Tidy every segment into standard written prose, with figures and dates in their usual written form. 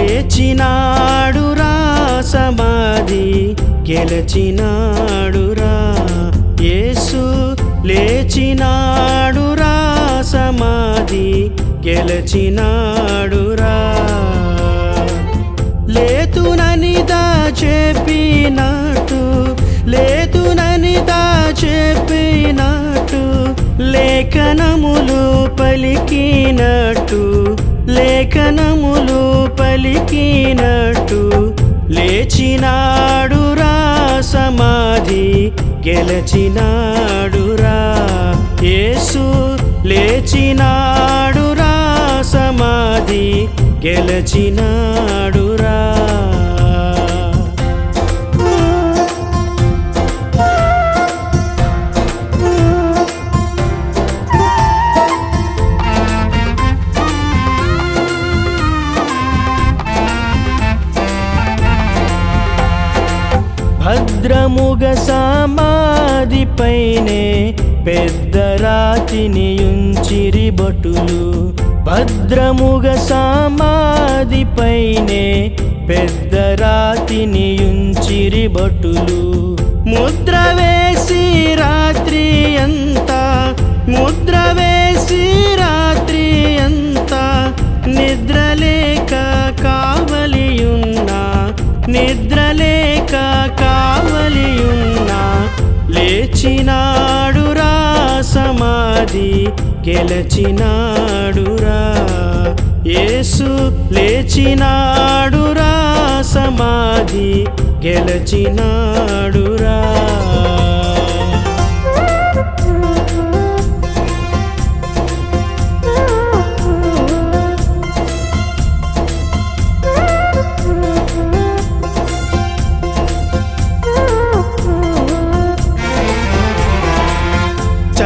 లేచినాడురా సమాధి గెలచినాడురా యేసు లేచినాడురా సమాధి గెలచినాడురా లేతునని చెప్పినట్టు లేతునని చెప్పినట్టు లేఖనములు పలికినట్టు లేఖనములు పలికినట్టు లేచినాడురా సమాధి గెలచినాడురా యేసు లేచినాడురా సమాధి గెలచినాడురా భద్రముగ సమాధిపైనే పెద్ద రాతిని ఉంచిరి భటులు భద్రముగ సమాధిపైనే పెద్ద రాతిని ఉంచిరి భటులు ముద్ర వేసి రాత్రి అంతా ముద్ర వేసి రాత్రి అంతా నిద్రలేక కావలియున్నా నిద్రలేక కావలియున్నా లేచినాడురా సమాధి గెలచినాడురా యేసు లేచినాడురా సమాధి గెలచినాడురా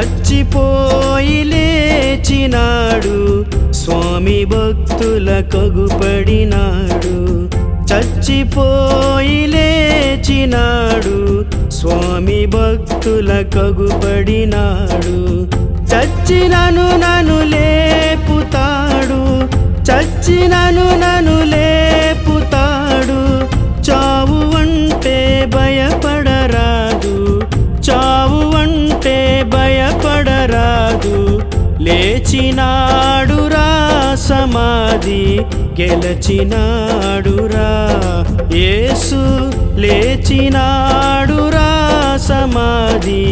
చచ్చిపోయి లేచినాడు స్వామి భక్తుల కగుపడినాడు చచ్చిపోయి లేచినాడు స్వామి భక్తుల కగుపడినాడు చచ్చినను నన్ను లేపుతాడు చచ్చినను నన్ను లేపుతాడు చావు అంటే భయపడరాదు చావు అంటే భయపడరాదు లేచినాడురా సమాధి గెలచినాడురా యేసు లేచినాడురా సమాధి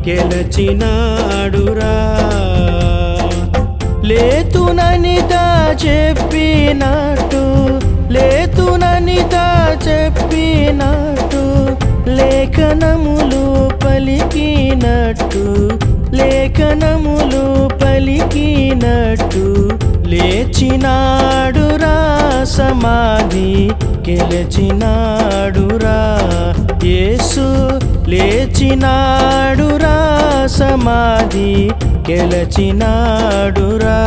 గెలచినాడురా లేతునని చెప్పినట్టు లేతునని చెప్పినట్టు లేఖనములు పలికినట్టు లేఖనములు పలికినట్టు లేచినాడురా సమాధి గెలచినాడురా యేసు లేచినాడురా సమాధి గెలచినాడురా